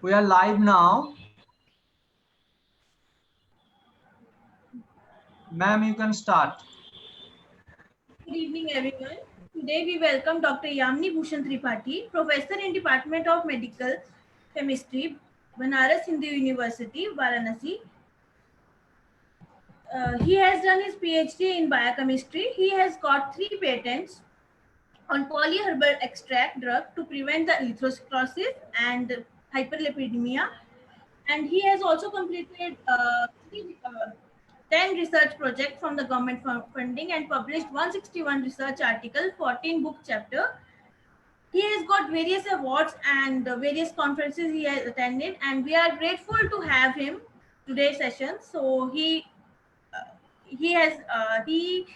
We are live now. Ma'am, you can start. Good evening, everyone. Today we welcome Dr. Yamini Bhushan Tripathi, Professor in Department of Medical Chemistry, Banaras Hindu University, Varanasi. He has done his PhD in biochemistry. He has got 3 patents on polyherbal extract drug to prevent the erythrosis and hyperlipidemia. And he has also completed 10 research projects from the government funding and published 161 research article, 14 book chapter. He has got various awards and various conferences he has attended, and we are grateful to have him today's session. So he has he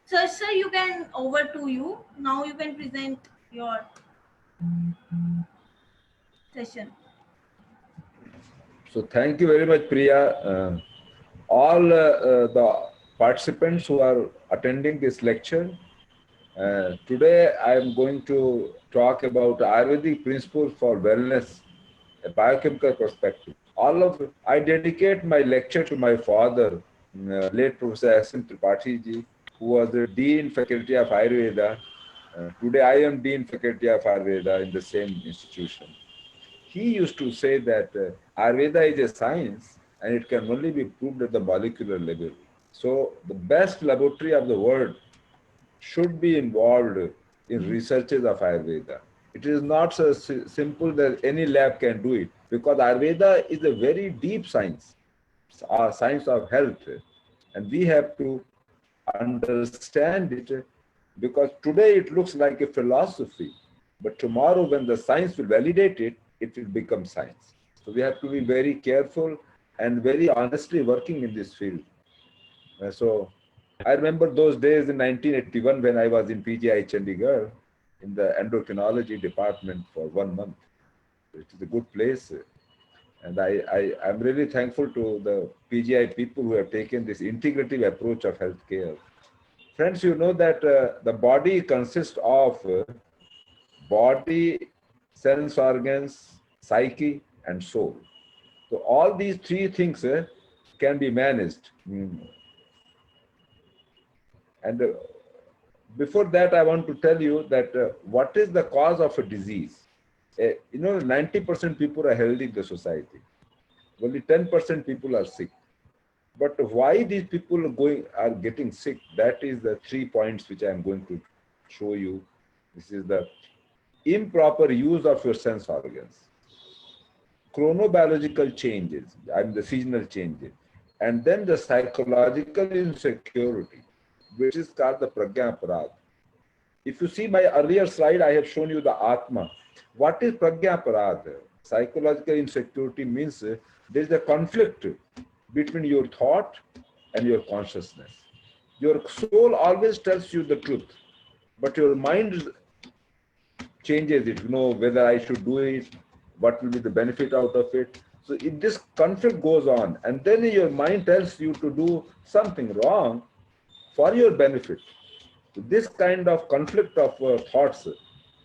sir, you can, over to you now. You can present your session. So thank you very much, Priya. All the participants who are attending this lecture, today I am going to talk about Ayurvedic principles for wellness, a biochemical perspective. I dedicate my lecture to my father, late Professor S.M. Tripathi ji, who was the Dean Faculty of Ayurveda. Today I am Dean Faculty of Ayurveda in the same institution. He used to say that Ayurveda is a science and it can only be proved at the molecular level. So the best laboratory of the world should be involved in researches of Ayurveda. It is not so simple that any lab can do it, because Ayurveda is a very deep science, a science of health, and we have to understand it, because today it looks like a philosophy, but tomorrow when the science will validate it, it will become science. So we have to be very careful and very honestly working in this field. So I remember those days in 1981 when I was in PGI Chandigarh in the endocrinology department for 1 month. It is a good place. And I'm really thankful to the PGI people who have taken this integrative approach of healthcare. Friends, you know that the body consists of body, sense organs, psyche, and soul. So all these 3 things can be managed. And before that, I want to tell you that what is the cause of a disease? 90% people are healthy in the society. Only 10% people are sick. But why these people are getting sick? That is the 3 points which I am going to show you. This is the improper use of your sense organs, chronobiological changes, and the seasonal changes, and then the psychological insecurity, which is called the pragya aparad. If you see my earlier slide, I have shown you the Atma. What is pragya aparad? Psychological insecurity means there is a conflict between your thought and your consciousness. Your soul always tells you the truth, but your mind changes it, whether I should do it, what will be the benefit out of it. So if this conflict goes on, and then your mind tells you to do something wrong for your benefit, so this kind of conflict of thoughts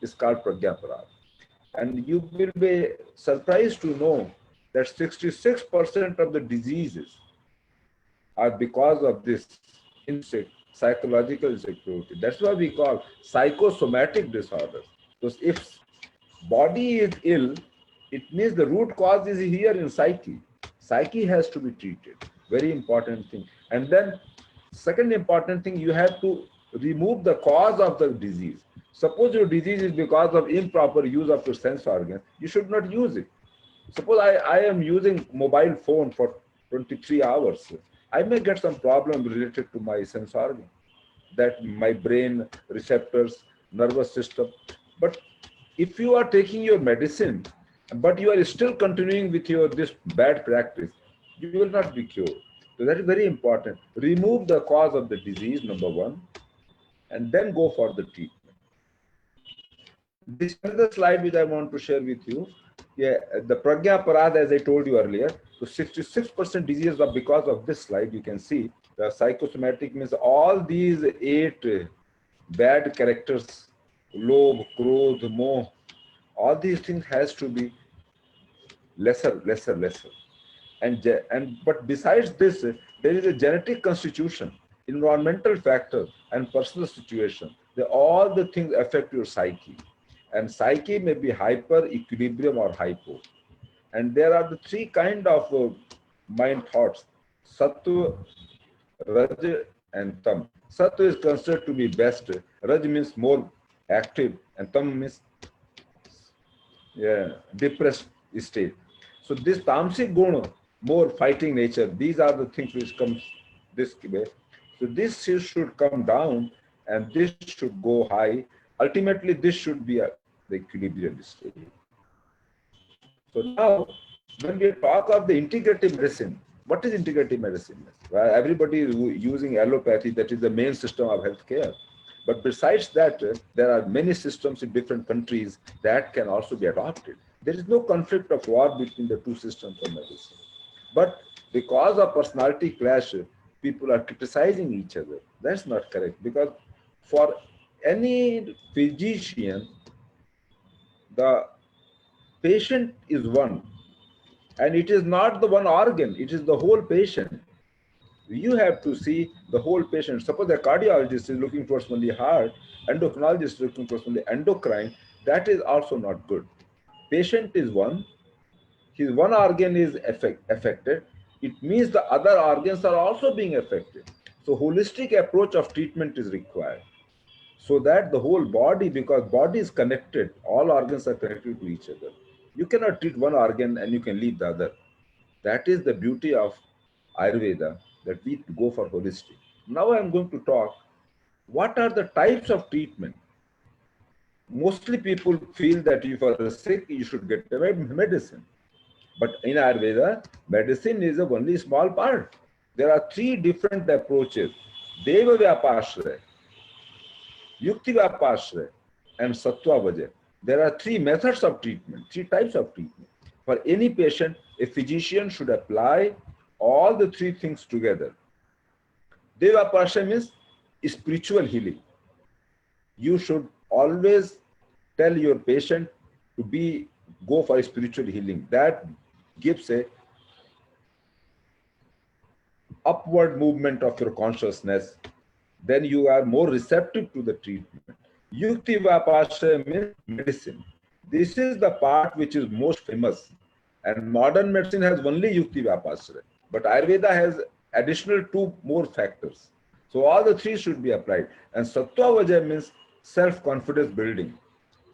is called pragya aparad. And you will be surprised to know that 66% of the diseases are because of this psychological insecurity. That's why we call psychosomatic disorders. Because if body is ill, it means the root cause is here in psyche. Psyche has to be treated. Very important thing. And then second important thing, you have to remove the cause of the disease. Suppose your disease is because of improper use of your sense organ, you should not use it. Suppose I am using mobile phone for 23 hours. I may get some problem related to my sense organ, that my brain receptors, nervous system. But if you are taking your medicine, but you are still continuing with this bad practice, you will not be cured. So that is very important. Remove the cause of the disease, number 1, and then go for the treatment. This is another slide which I want to share with you. Yeah, the pragya aparad, as I told you earlier, so 66% diseases are because of this slide. You can see the psychosomatic means all these 8 bad characters, lobh, krodh, moh, all these things has to be lesser. And but besides this, there is a genetic constitution, environmental factor, and personal situation. All the things affect your psyche, and psyche may be hyper, equilibrium, or hypo. And there are the three kind of mind thoughts: sattva, raj, and tam. Sattva is considered to be best. Raj means more active, and tam means depressed state. So this tamasic guna, more fighting nature, these are the things which come this way. So this should come down and this should go high. Ultimately, this should be the equilibrium state. So now, when we talk of the integrative medicine, what is integrative medicine? Well, everybody is using allopathy, that is the main system of healthcare. But besides that, there are many systems in different countries that can also be adopted. There is no conflict of war between the two systems of medicine. But because of personality clash, people are criticizing each other. That's not correct, because for any physician, the patient is one, and it is not the one organ, it is the whole patient. You have to see the whole patient. Suppose a cardiologist is looking towards only heart, endocrinologist is looking towards only endocrine, that is also not good. Patient is one, his one organ is affected, it means the other organs are also being affected. So holistic approach of treatment is required, so that the whole body, because body is connected, all organs are connected to each other. You cannot treat one organ and you can leave the other. That is the beauty of Ayurveda, that we go for holistic. Now I am going to talk, what are the types of treatment? Mostly people feel that if you are sick, you should get medicine. But in Ayurveda, medicine is a only small part. There are three different approaches: Deva Vyapashraya, Yukti Vyapashraya, and Sattva Vaja. There are three methods of treatment, three types of treatment. For any patient, a physician should apply all the three things together. Deva Vyapashraya means spiritual healing. You should always tell your patient to go for spiritual healing. That gives a upward movement of your consciousness. Then you are more receptive to the treatment. Yukti Vyapashraya means medicine. This is the part which is most famous. And modern medicine has only Yukti Vyapashraya. But Ayurveda has additional two more factors. So all the three should be applied. And Sattva Vaja means self-confidence building,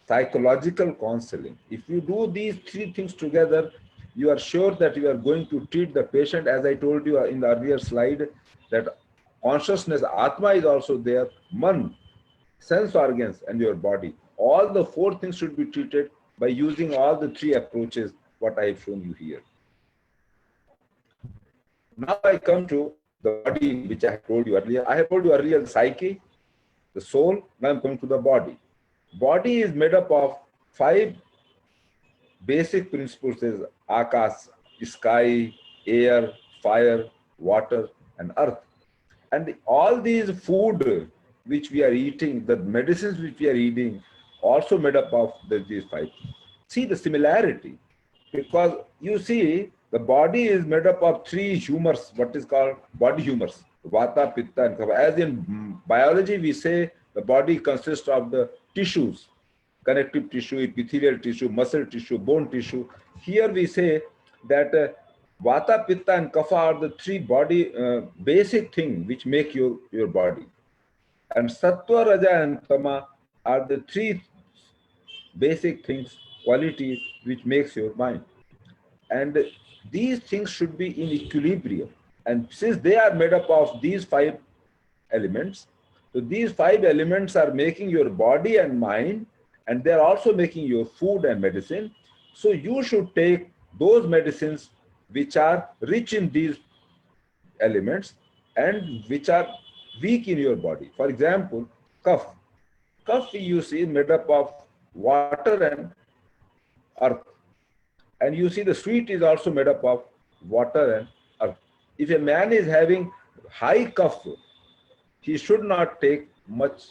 psychological counseling. If you do these three things together, you are sure that you are going to treat the patient. As I told you in the earlier slide, that consciousness, Atma, is also there, Man, sense organs, and your body. All the four things should be treated by using all the three approaches, what I have shown you here. Now I come to the body, which I have told you earlier. I have told you earlier the psyche, the soul. Now I'm coming to the body. Body is made up of 5 basic principles: is Akas, sky, air, fire, water, and earth. And all these food which we are eating, the medicines which we are eating, also made up of these 5. See the similarity, because you see the body is made up of 3 humors, what is called body humors: Vata, Pitta, and Kapha. As in biology, we say the body consists of the tissues: connective tissue, epithelial tissue, muscle tissue, bone tissue. Here we say that Vata, Pitta, and Kapha are the 3 body basic things which make your body. And Sattva, Raja, and Tama are the 3 basic things, qualities which makes your mind. And these things should be in equilibrium. And since they are made up of these 5 elements, so these 5 elements are making your body and mind, and they are also making your food and medicine. So you should take those medicines which are rich in these elements and which are weak in your body. For example, cough. Cough, you see, is made up of water and earth. And you see the sweet is also made up of water and earth. If a man is having high cough, he should not take much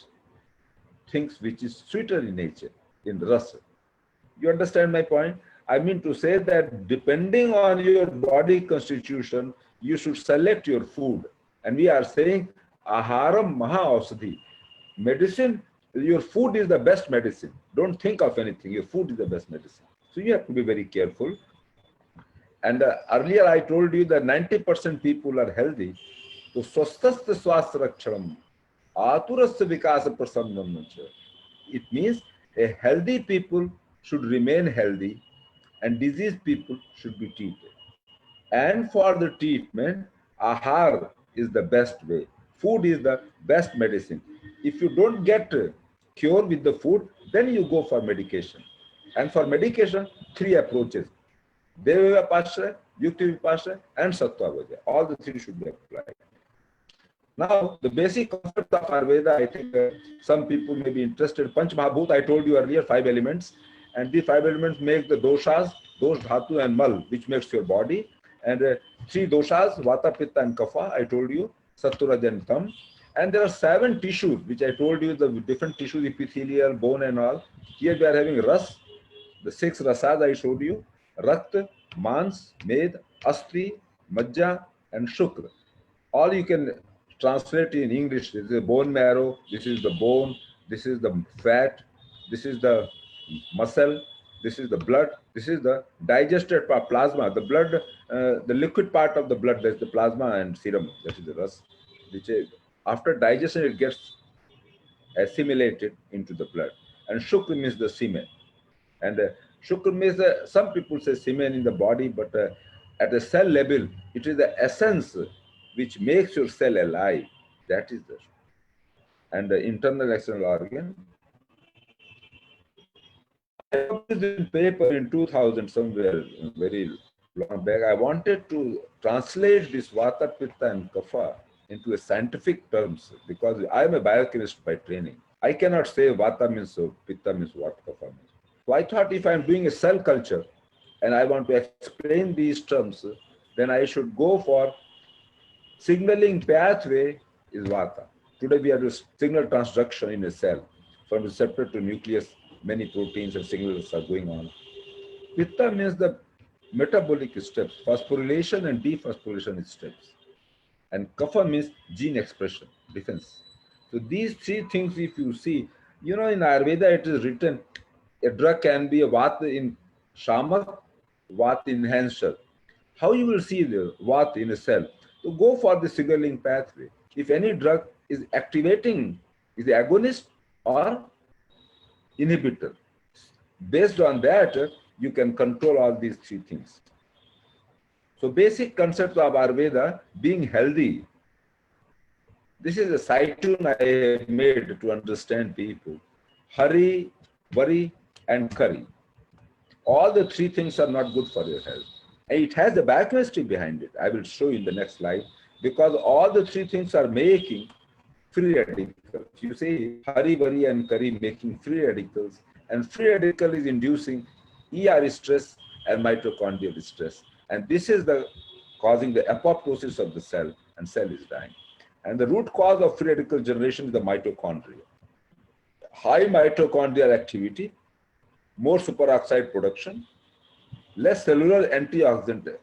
things which is sweeter in nature, in rasa. You understand my point? I mean to say that depending on your body constitution, you should select your food. And we are saying aharam maha ausadi. Medicine, your food is the best medicine. Don't think of anything. Your food is the best medicine. So you have to be very careful. And earlier I told you that 90% people are healthy. So swasthasya swasthya rakshanam, aturasya vikasa prasannam. It means a healthy people should remain healthy and diseased people should be treated. And for the treatment, ahar is the best way. Food is the best medicine. If you don't get cure with the food, then you go for medication. And for medication, 3 approaches. Deva Vipasya, Yukti Vipasya, and Sattva Vipasya. All the 3 should be applied. Now, the basic concept of Ayurveda, I think some people may be interested. Panch Mahabhut, I told you earlier, 5 elements. And these 5 elements make the doshas, dosh, dhatu, and mal, which makes your body. And 3 doshas, Vata, Pitta, and Kapha, I told you, Sattva, Raja, and Tam. And there are 7 tissues, which I told you, the different tissues, epithelial, bone, and all. Here we are having Ras, the 6 rasas I showed you, Rakt, Mans, Med, Asti, Majja, and Shukra. All you can translate in English. This is the bone marrow, this is the bone, this is the fat, this is the muscle, this is the blood, this is the digested plasma, the blood, the liquid part of the blood, that's the plasma and serum, that is the Ras, which is, after digestion it gets assimilated into the blood. And Shukra means the semen. And Shukra means, some people say semen in the body, but at the cell level, it is the essence which makes your cell alive. That is the Shukra. And the internal external organ. I published this paper in 2000 somewhere, very long back. I wanted to translate this Vata, Pitta, and Kapha into a scientific terms because I am a biochemist by training. I cannot say Vata means so, Pitta means what, Kapha means. So I thought if I am doing a cell culture and I want to explain these terms, then I should go for signaling pathway is Vata. Today we have this signal transduction in a cell. From receptor to nucleus, many proteins and signals are going on. Pitta means the metabolic steps, phosphorylation and dephosphorylation steps. And Kapha means gene expression, defense. So these 3 things, if you see, you know, in Ayurveda it is written, a drug can be a Vata in Shamak, Vata enhancer. How you will see the Vata in a cell? So go for the signaling pathway. If any drug is activating, is the agonist or inhibitor. Based on that, you can control all these 3 things. So basic concept of Ayurveda, being healthy. This is a side tune I have made to understand people. Hurry, worry, and curry. All the 3 things are not good for your health. And it has the biochemistry behind it. I will show you in the next slide. Because all the 3 things are making free radicals. You see, hurry, worry, and curry making free radicals. And free radical is inducing ER stress and mitochondrial stress. And this is the causing the apoptosis of the cell, and cell is dying. And the root cause of free radical generation is the mitochondria. High mitochondrial activity, more superoxide production, less cellular antioxidant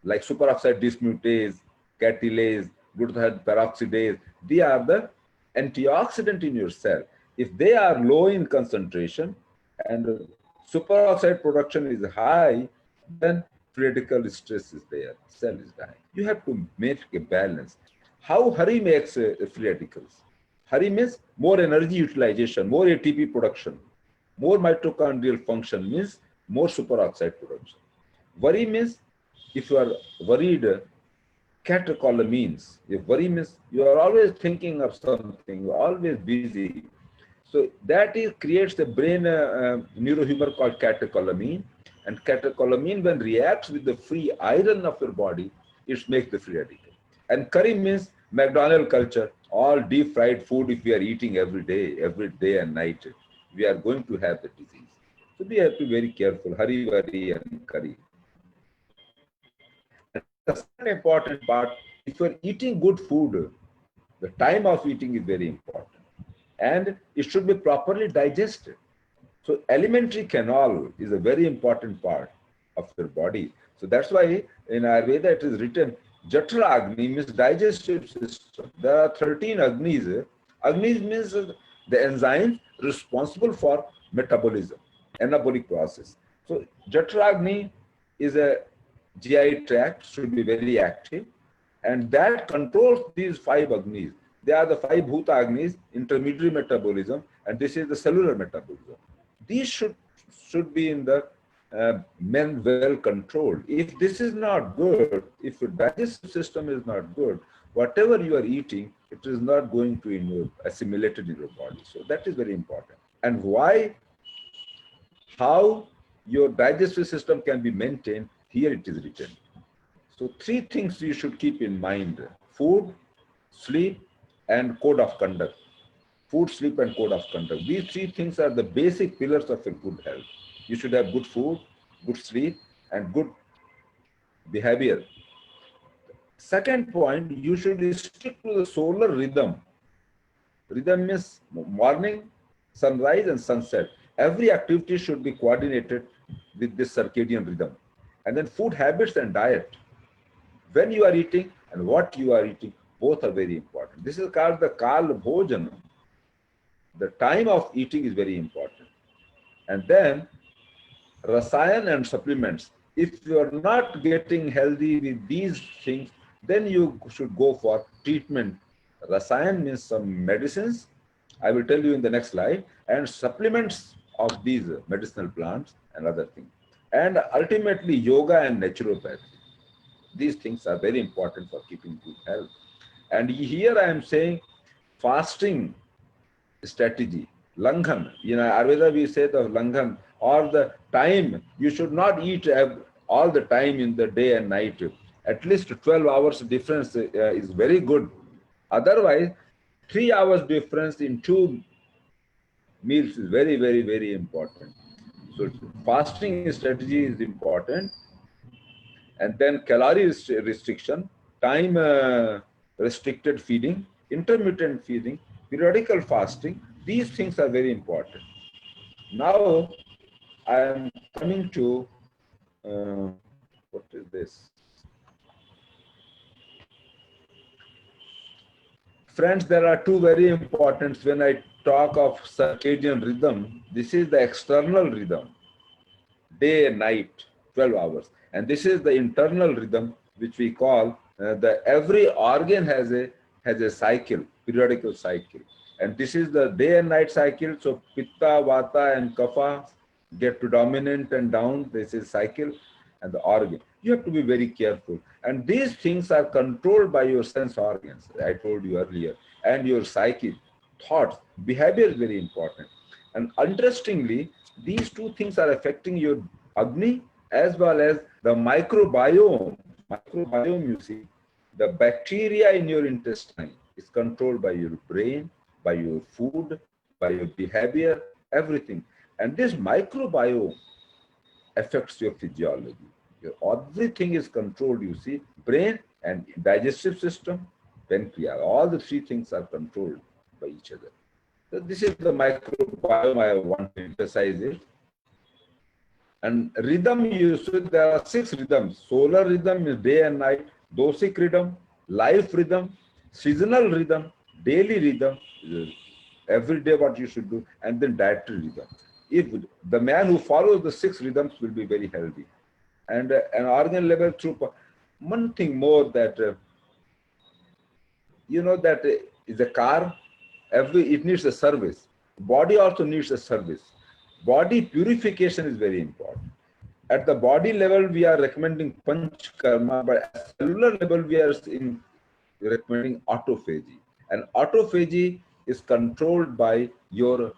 like superoxide dismutase, catalase, glutathione peroxidase. They are the antioxidant in your cell. If they are low in concentration and superoxide production is high, then free radical stress is there, cell is dying. You have to make a balance. How hurry makes free radicals? Hurry means more energy utilization, more ATP production, more mitochondrial function means more superoxide production. Worry means if you are worried, catecholamines. If worry means you are always thinking of something, you are always busy. So that creates a brain neurohumor called catecholamine. And catecholamine, when reacts with the free iron of your body, it makes the free radical. And curry means McDonald's culture, all deep fried food. If we are eating every day and night, we are going to have the disease. So we have to be very careful. Hurry, worry, and curry. And the second important part, if you are eating good food, the time of eating is very important. And it should be properly digested. So alimentary canal is a very important part of your body. So that's why in Ayurveda it is written, Jatra Agni means digestive system. There are 13 Agnis. Agnis means the enzymes responsible for metabolism, anabolic process. So Jatra Agni is a GI tract, should be very active, and that controls these 5 Agnis. They are the 5 Bhuta Agnis, intermediary metabolism, and this is the cellular metabolism. These should be in the men well controlled. If this is not good, if your digestive system is not good, whatever you are eating, it is not going to assimilated in your body. So that is very important. And why, how your digestive system can be maintained, here it is written. So 3 things you should keep in mind: food, sleep, and code of conduct. Food, sleep, and code of conduct. These 3 things are the basic pillars of a good health. You should have good food, good sleep, and good behavior. Second point, you should stick to the solar rhythm. Rhythm means morning, sunrise, and sunset. Every activity should be coordinated with this circadian rhythm. And then food habits and diet. When you are eating and what you are eating, both are very important. This is called the Kal Bhojan. The time of eating is very important. And then Rasayan and supplements. If you are not getting healthy with these things, then you should go for treatment. Rasayan means some medicines. I will tell you in the next slide. And supplements of these medicinal plants and other things. And ultimately yoga and naturopathy. These things are very important for keeping good health. And here I am saying fasting strategy, Langhan. In Ayurveda we say the Langhan, or the time. You should not eat all the time in the day and night. At least 12 hours difference is very good. Otherwise, 3 hours difference in 2 meals is very, very, very important. So fasting strategy is important. And then calorie restriction, time restricted feeding, intermittent feeding, periodical fasting. These things are very important. Now I am coming to, what is this? Friends, there are 2 very important when I talk of circadian rhythm. This is the external rhythm, day and night, 12 hours. And this is the internal rhythm, which we call every organ has a cycle, periodical cycle. And this is the day and night cycle. So Pitta, Vata, and Kapha get to dominant and down. This is cycle and the organ. You have to be very careful. And these things are controlled by your sense organs, I told you earlier, and your psyche, thoughts, behavior is very important. And interestingly, these 2 things are affecting your Agni as well as the microbiome. Microbiome, you see, the bacteria in your intestine is controlled by your brain, by your food, by your behavior, everything. And this microbiome affects your physiology. Everything is controlled, you see, brain and digestive system, pancreas, all the 3 things are controlled by each other. So this is the microbiome I want to emphasize it. And rhythm, you see, there are 6 rhythms. Solar rhythm is day and night, dosic rhythm, life rhythm, seasonal rhythm, daily rhythm, every day what you should do, and then dietary rhythm. If the man who follows the 6 rhythms will be very healthy. And an organ level through, one thing more that, that is a car, it needs a service. Body also needs a service. Body purification is very important. At the body level, we are recommending Panch Karma, but at cellular level, we are recommending autophagy. And autophagy is controlled by your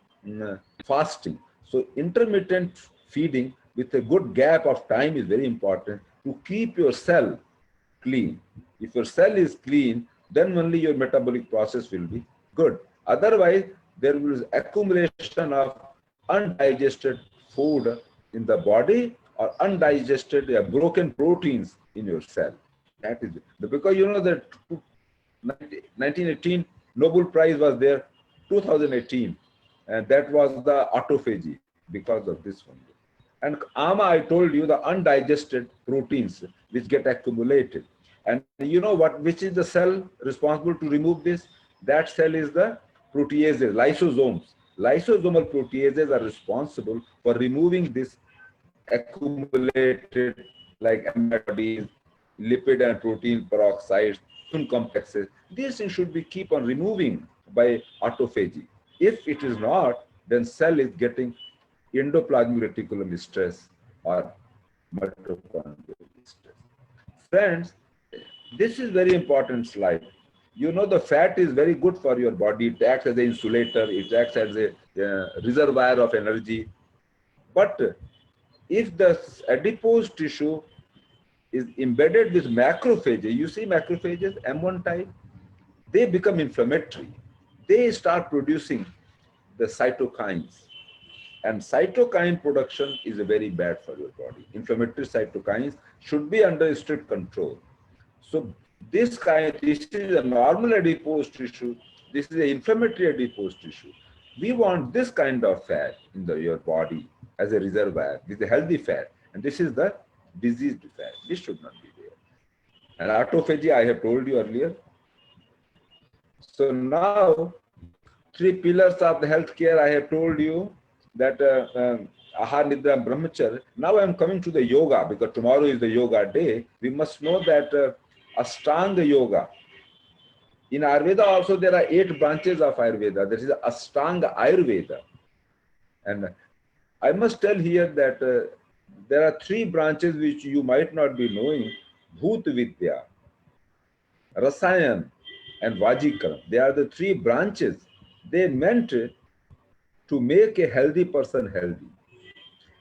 fasting. So intermittent feeding with a good gap of time is very important to keep your cell clean. If your cell is clean, then only your metabolic process will be good. Otherwise, there will be accumulation of undigested food in the body or undigested broken proteins in your cell. That is it. Because you know that 1918 Nobel Prize was there, 2018, and that was the autophagy. because of this one. And ama, I told you, the undigested proteins which get accumulated. And you know what, which is the cell responsible to remove this? That cell is the proteases, lysosomes. Lysosomal proteases are responsible for removing this accumulated like antibodies, lipid and protein peroxides, immune complexes. These things should be keep on removing by autophagy. If it is not, then cell is getting endoplasmic reticulum stress or mitochondrial stress. Friends, this is very important slide. You know, the fat is very good for your body. It acts as an insulator. It acts as a reservoir of energy. But if the adipose tissue is embedded with macrophages, you see macrophages, M1 type, they become inflammatory. They start producing the cytokines. And cytokine production is very bad for your body. Inflammatory cytokines should be under strict control. So this is a normal adipose tissue. This is an inflammatory adipose tissue. We want this kind of fat in your body as a reservoir. This is a healthy fat. And this is the diseased fat. This should not be there. And autophagy, I have told you earlier. So now, 3 pillars of the healthcare, I have told you that Ahar, Nidra, Brahmacharya. Now I am coming to the yoga, because tomorrow is the yoga day. We must know that Ashtanga yoga. In Ayurveda also there are 8 branches of Ayurveda. There is Ashtanga Ayurveda. And I must tell here that there are 3 branches which you might not be knowing. Bhut Vidya, Rasayan and Vajikaram. They are the 3 branches. They meant to make a healthy person healthy.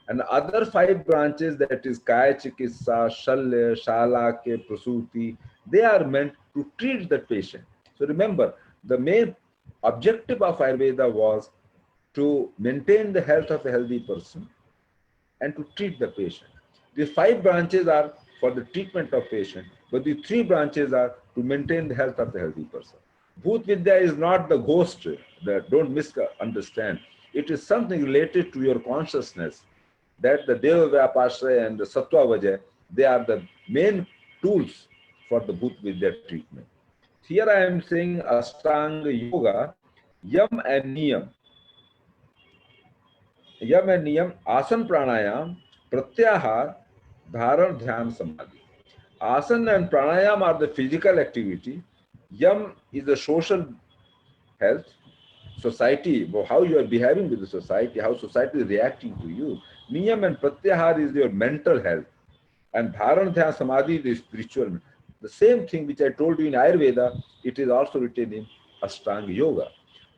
And other 5 branches, that is Kaya Chikitsa, Shalya, Shalake, Prasuti, they are meant to treat the patient. So remember, the main objective of Ayurveda was to maintain the health of a healthy person and to treat the patient. These 5 branches are for the treatment of patient, but the 3 branches are to maintain the health of the healthy person. Bhut Vidya is not the ghost, don't misunderstand. It is something related to your consciousness, that the Deva Vyapashraya and the Sattva Vajaya, they are the main tools for the Bhut Vidya treatment. Here I am saying Ashtanga Yoga, Yam and Niyam. Yam and Niyam, Asan Pranayam, Pratyahar, Dharan, Dhyan, Samadhi. Asana and Pranayam are the physical activity. Yam is the social health, society, how you are behaving with the society, how society is reacting to you. Niyam and Pratyahar is your mental health. And Dharan, Dhyan, Samadhi is the spiritual. The same thing which I told you in Ayurveda, it is also written in Ashtanga Yoga.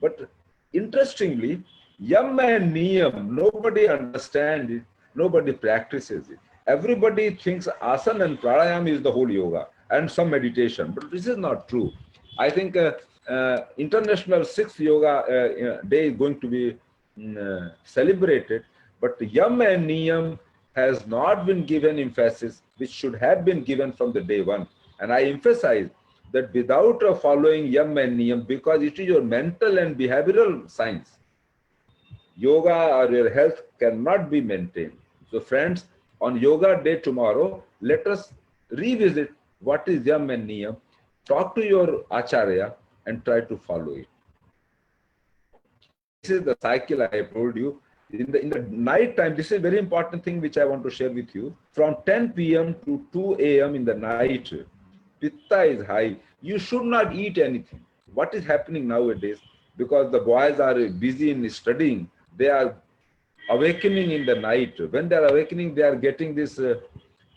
But interestingly, Yam and Niyam, nobody understands it, nobody practices it. Everybody thinks Asana and Pranayam is the whole yoga and some meditation, but this is not true. I think International 6th Yoga Day is going to be celebrated, but Yam and Niyam has not been given emphasis, which should have been given from the day 1. And I emphasize that without following Yam and Niyam, because it is your mental and behavioral science, yoga or your health cannot be maintained. So friends, on yoga day tomorrow, let us revisit what is Yam and Niyam, talk to your Acharya and try to follow it. This is the cycle I have told you. In the night time, this is a very important thing which I want to share with you. From 10 p.m. to 2 a.m. in the night, Pitta is high. You should not eat anything. What is happening nowadays? Because the boys are busy in studying, they are awakening in the night. When they are awakening, they are getting this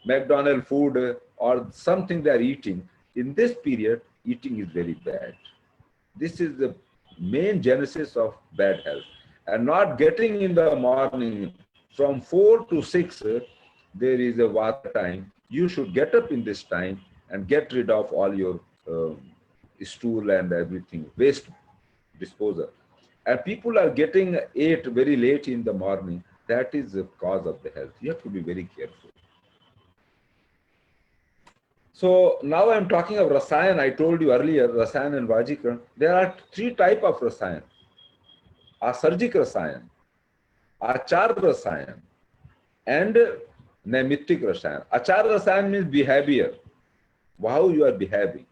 McDonald's food or something they are eating. In this period, eating is very bad. This is the main genesis of bad health. And not getting in the morning from 4 to 6, there is a Vata time. You should get up in this time and get rid of all your stool and everything, waste disposal. And people are getting ate very late in the morning. That is the cause of the health. You have to be very careful. So now I'm talking of Rasayan. I told you earlier, Rasayan and Vajikaran. There are 3 types of Rasayan. Asarjik Rasayan. Achar Rasayan and Naimittik Rasayan. Achar Rasayan means behavior, how you are behaving,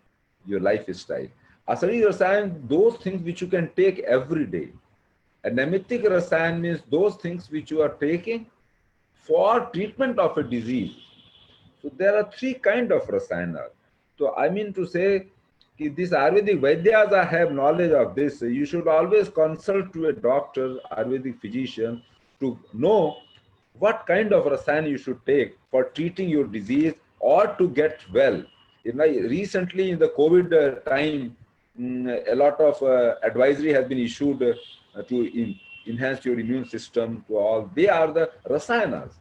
your lifestyle. Asari Rasayan, those things which you can take every day. And Naimittik Rasayan means those things which you are taking for treatment of a disease. So there are three kinds of rasayana. So I mean to say, these Ayurvedic Vaidyas have knowledge of this. You should always consult to a doctor, Ayurvedic physician, to know what kind of rasayana you should take for treating your disease or to get well. Recently in the COVID time, a lot of advisory has been issued to enhance your immune system to all. They are the rasayanas.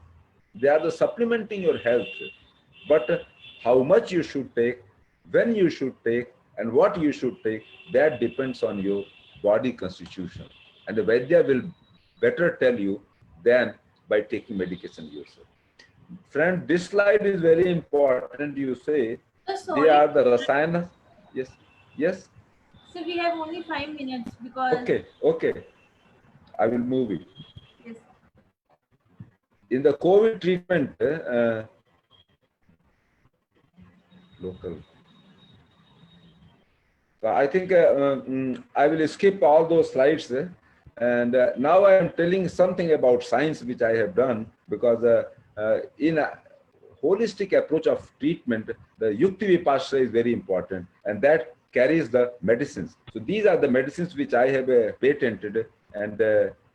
They are the supplementing your health. But how much you should take, when you should take, and what you should take, that depends on your body constitution. And the Vaidya will better tell you than by taking medication yourself. Friend, this slide is very important. You say they are the rasayanas. Yes, yes. So we have only 5 minutes because. Okay. I will move it. Yes. In the COVID treatment, local. So I think I will skip all those slides. And now I am telling something about science which I have done, because in a holistic approach of treatment, the Yukti Vipasya is very important, and that carries the medicines. So these are the medicines which I have patented, and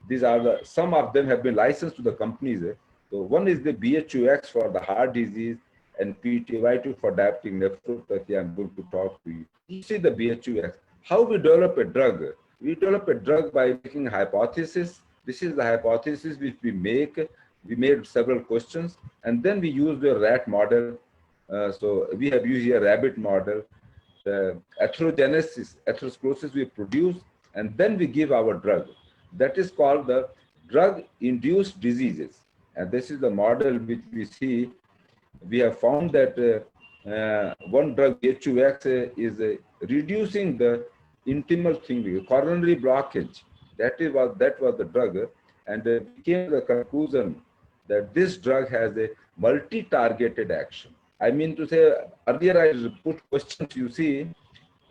these are some of them have been licensed to the companies. So one is the BHUX for the heart disease, and PTY2 for diabetic nephropathy. I'm going to talk to you. You see the BHUX. How we develop a drug? We develop a drug by making hypothesis. This is the hypothesis which we make. We made several questions, and then we use the rat model. So we have used a rabbit model. The atherosclerosis we produce, and then we give our drug. That is called the drug-induced diseases. And this is the model which we see. We have found that one drug, HUX, is reducing the intimal thing, coronary blockage. That was the drug, and we came to the conclusion that this drug has a multi-targeted action. I mean to say, earlier I put questions, you see,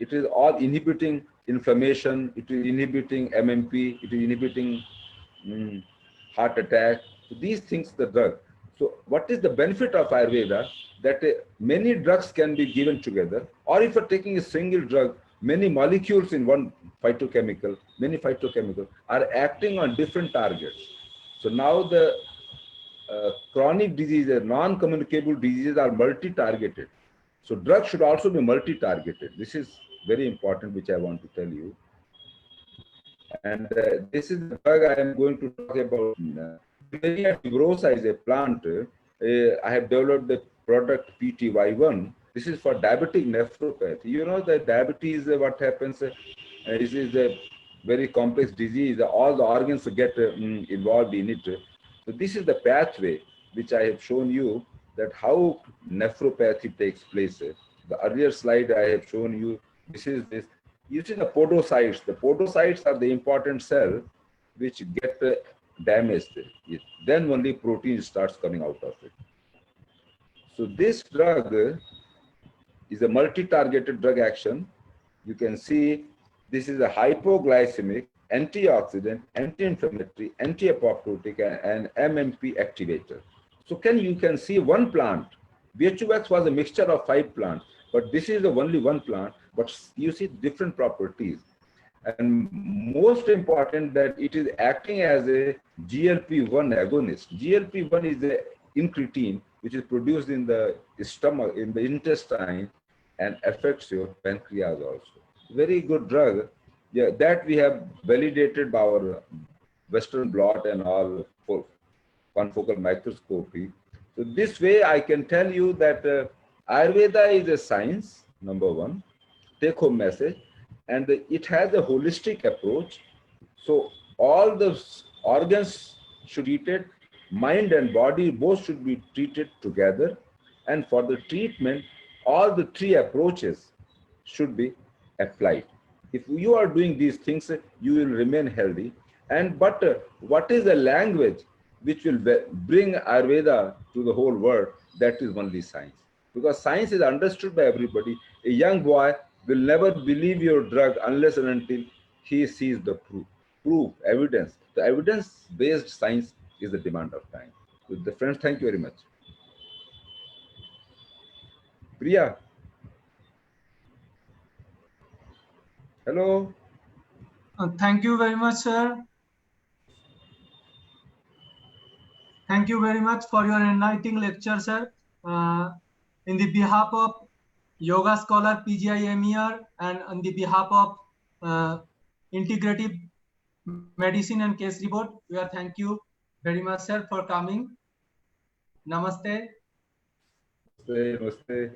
it is all inhibiting inflammation, it is inhibiting MMP, it is inhibiting heart attack. So these things, the drug. So what is the benefit of Ayurveda? That many drugs can be given together, or if you're taking a single drug, many molecules in one phytochemical, many phytochemicals are acting on different targets. So now the chronic diseases, non-communicable diseases are multi-targeted. So drugs should also be multi-targeted. This is very important, which I want to tell you. And this is the drug I am going to talk about. Planaria tuberosa is a plant. I have developed the product PTY1. This is for diabetic nephropathy. You know that diabetes, what happens, this is a very complex disease. All the organs get involved in it. So this is the pathway which I have shown you, that how nephropathy takes place. The earlier slide I have shown you, this is this. You see the podocytes. The podocytes are the important cell which get damaged. Then only protein starts coming out of it. So this drug is a multi-targeted drug action. You can see this is a hypoglycemic, antioxidant, anti-inflammatory, anti-apoptotic, and MMP activator. So you can see one plant. BHUX was a mixture of 5 plants, but this is the only one plant, but you see different properties. And most important that it is acting as a GLP-1 agonist. GLP-1 is the incretin, which is produced in the stomach, in the intestine, and affects your pancreas also. Very good drug. Yeah, that we have validated by our Western blot and all for confocal microscopy. So this way I can tell you that Ayurveda is a science, number one, take home message, and it has a holistic approach. So all the organs should be treated, mind and body both should be treated together. And for the treatment, all the 3 approaches should be applied. If you are doing these things, you will remain healthy. But what is the language which will bring Ayurveda to the whole world? That is only science. Because science is understood by everybody. A young boy will never believe your drug unless and until he sees the proof, evidence. The evidence-based science is the demand of time. With the friends, thank you very much. Priya. Hello. Thank you very much, sir. Thank you very much for your enlightening lecture, sir. In the behalf of Yoga Scholar PGI MER and on the behalf of Integrative Medicine and Case Report, we are thank you very much, sir, for coming. Namaste. Namaste. Namaste.